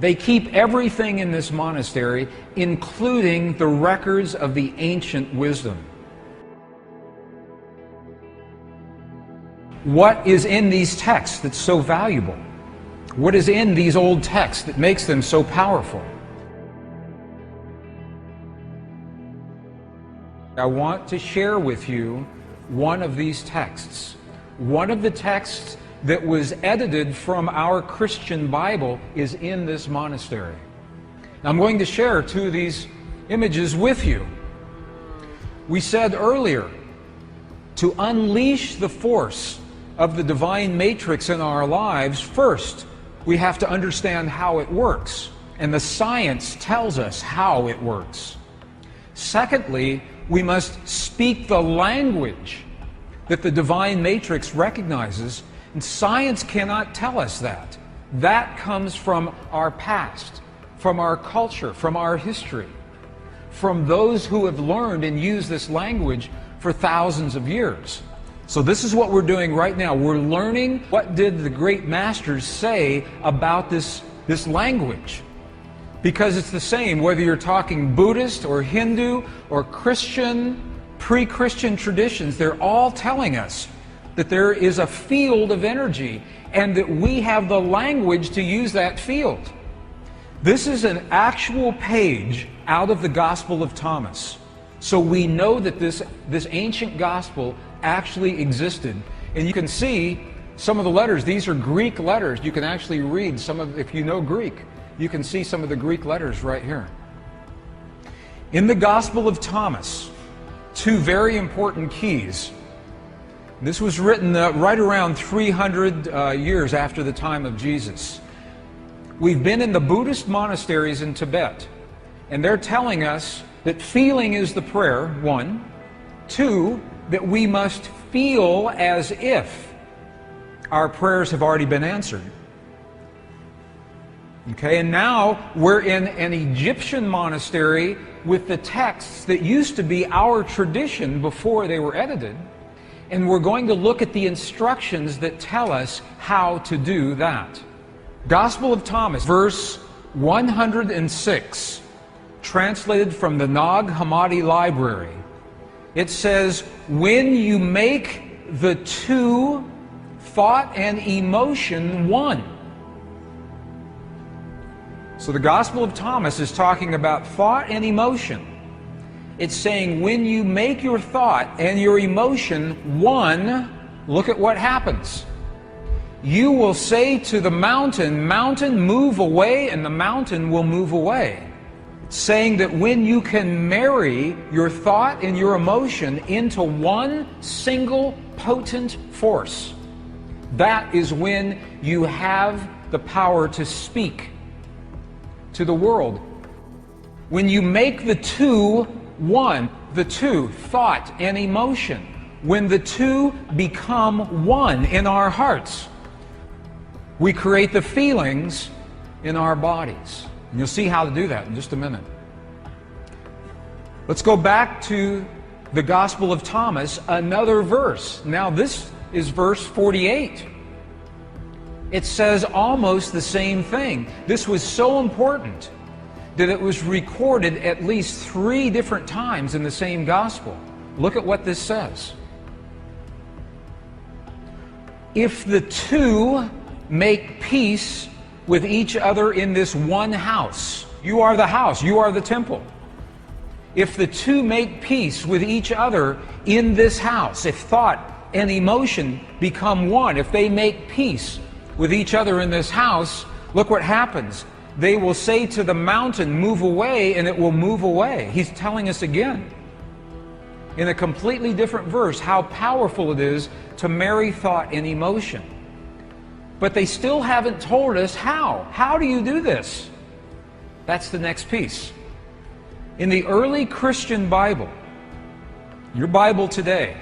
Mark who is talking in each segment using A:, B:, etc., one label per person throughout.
A: They keep everything in this monastery, including the records of the ancient wisdom. What is in these texts that's so valuable? What is in these old texts that makes them so powerful? I want to share with you one of these texts. One of the texts that was edited from our Christian Bible is in this monastery. Now, I'm going to share two of these images with you. We said earlier, to unleash the force of the divine matrix in our lives, first, we have to understand how it works, and the science tells us how it works. Secondly, we must speak the language that the divine matrix recognizes, and science cannot tell us that. That comes from our past, from our culture, from our history, from those who have learned and used this language for thousands of years. So this is what we're doing right now. We're learning what did the great masters say about this language. Because it's the same whether you're talking Buddhist or Hindu or Christian, pre-Christian traditions, they're all telling us that there is a field of energy and that we have the language to use that field. This is an actual page out of the Gospel of Thomas. So we know that this ancient gospel actually existed. And you can see some of the letters. These are Greek letters. You can actually read some of, if you know Greek, you can see some of the Greek letters right here. In the Gospel of Thomas, two very important keys. This was written right around 300 years after the time of Jesus. We've been in the Buddhist monasteries in Tibet, and they're telling us that feeling is the prayer, one. Two, that we must feel as if our prayers have already been answered. Okay, and now we're in an Egyptian monastery with the texts that used to be our tradition before they were edited. And we're going to look at the instructions that tell us how to do that. Gospel of Thomas, verse 106, translated from the Nag Hammadi Library. It says, when you make the two, thought and emotion, one. So the Gospel of Thomas is talking about thought and emotion. It's saying when you make your thought and your emotion one, look at what happens. You will say to the mountain, mountain, move away, and the mountain will move away. It's saying that when you can marry your thought and your emotion into one single potent force, that is when you have the power to speak to the world. When you make the two one, the two, thought and emotion, when the two become one in our hearts, we create the feelings in our bodies. And you'll see how to do that in just a minute. Let's go back to the Gospel of Thomas, another verse. Now this is verse 48. It says almost the same thing. This was so important that it was recorded at least 3 different times in the same Gospel. Look at what this says. If the two make peace with each other in this one house, you are the house, you are the temple. If the two make peace with each other in this house, if thought and emotion become one, if they make peace with each other in this house, look what happens. They will say to the mountain, move away, and it will move away. He's telling us again, in a completely different verse, how powerful it is to marry thought and emotion. But they still haven't told us how. How do you do this? That's the next piece. In the early Christian Bible, your Bible today,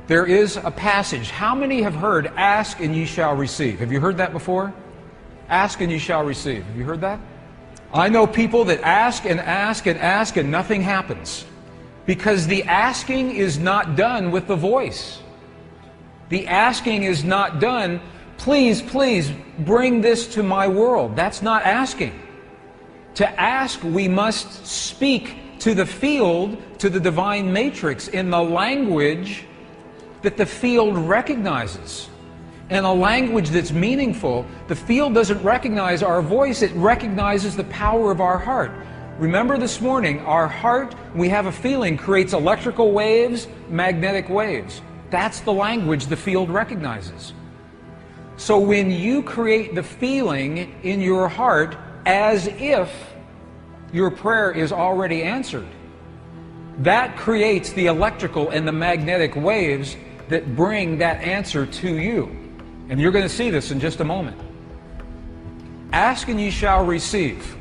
A: there is a passage. How many have heard, ask and ye shall receive? Have you heard that before? Ask and you shall receive. Have you heard that? I know people that ask and ask and ask and nothing happens. Because the asking is not done with the voice. The asking is not done, please, please, bring this to my world. That's not asking. To ask, we must speak to the field, to the divine matrix, in the language that the field recognizes. In a language that's meaningful. The field doesn't recognize our voice, it recognizes the power of our heart. Remember this morning, our heart, we have a feeling, creates electrical waves, magnetic waves. That's the language the field recognizes. So when you create the feeling in your heart as if your prayer is already answered, that creates the electrical and the magnetic waves that bring that answer to you. And you're going to see this in just a moment. Ask and ye shall receive.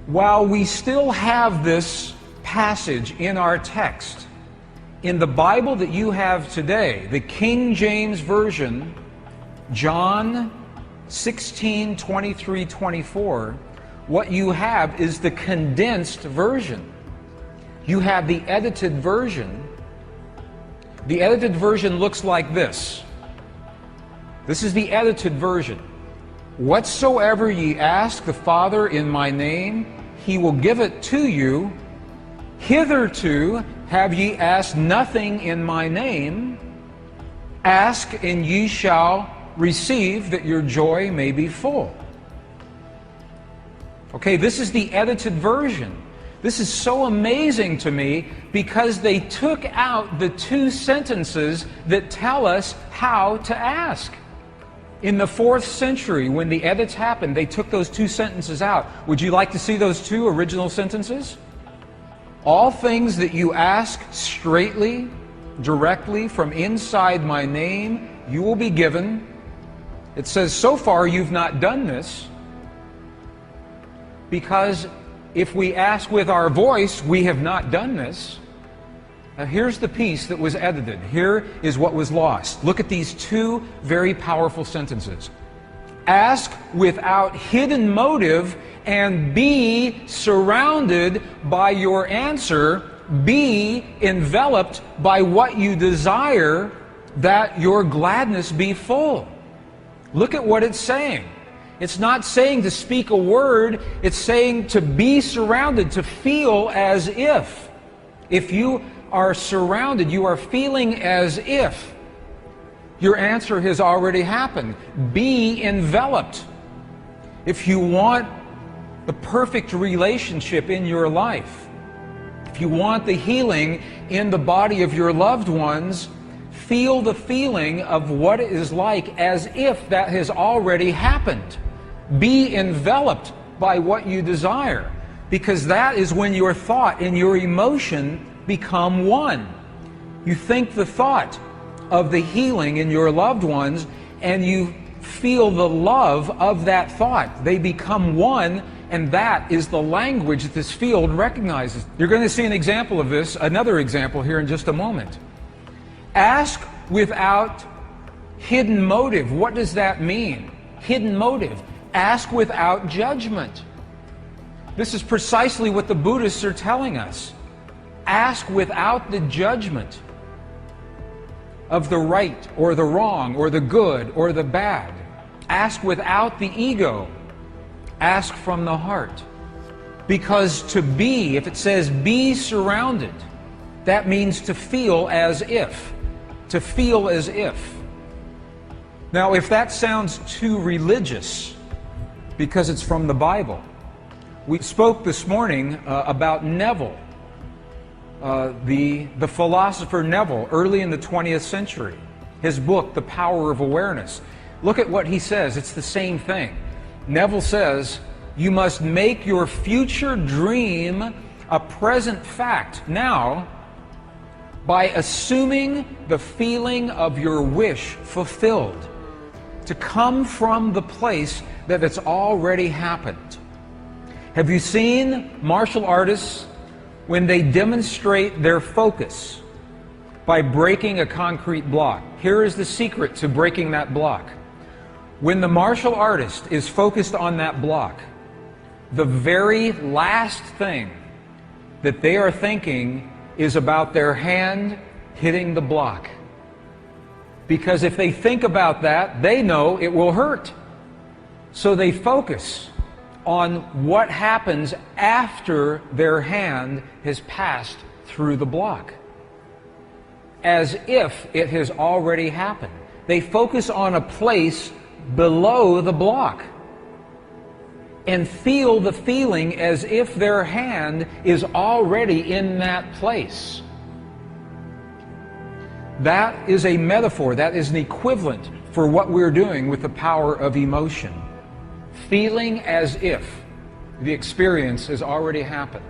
A: While we still have this passage in our text, in the Bible that you have today, the King James Version, John 16, 23, 24, what you have is the condensed version. You have the edited version. The edited version looks like this. This is the edited version. Whatsoever ye ask the Father in my name, he will give it to you. Hitherto have ye asked nothing in my name. Ask and ye shall receive, that your joy may be full. Okay, this is the edited version. This is so amazing to me because they took out the two sentences that tell us how to ask. In the 4th century, when the edits happened, they took those two sentences out. Would you like to see those two original sentences? All things that you ask straightly, directly, from inside my name, you will be given. It says, so far you've not done this, because if we ask with our voice, we have not done this. Now here's the piece that was edited. Here is what was lost. Look at these two very powerful sentences. Ask without hidden motive and be surrounded by your answer. Be enveloped by what you desire, that your gladness be full. Look at what it's saying. It's not saying to speak a word, it's saying to be surrounded, to feel as if. If you are surrounded, you are feeling as if your answer has already happened. Be enveloped. If you want the perfect relationship in your life, if you want the healing in the body of your loved ones, feel the feeling of what it is like as if that has already happened. Be enveloped by what you desire, because that is when your thought and your emotion become one. You think the thought of the healing in your loved ones, and you feel the love of that thought. They become one, and that is the language that this field recognizes. You're going to see an example of this, another example here in just a moment. Ask without hidden motive. What does that mean? Hidden motive. Ask without judgment. This is precisely what the Buddhists are telling us. Ask without the judgment of the right or the wrong or the good or the bad. Ask without the ego. Ask from the heart. Because to be, if it says be surrounded, that means to feel as if. To feel as if. Now, if that sounds too religious, because it's from the Bible, we spoke this morning about Neville. The philosopher Neville, early in the 20th century, his book, The Power of Awareness. Look at what he says. It's the same thing. Neville says, you must make your future dream a present fact now by assuming the feeling of your wish fulfilled, to come from the place that it's already happened. Have you seen martial artists when they demonstrate their focus by breaking a concrete block? Here is the secret to breaking that block. When the martial artist is focused on that block, the very last thing that they are thinking is about their hand hitting the block. Because if they think about that, they know it will hurt. So they focus on what happens after their hand has passed through the block, as if it has already happened. They focus on a place below the block and feel the feeling as if their hand is already in that place. That is a metaphor, that is an equivalent for what we're doing with the power of emotion. Feeling as if the experience has already happened.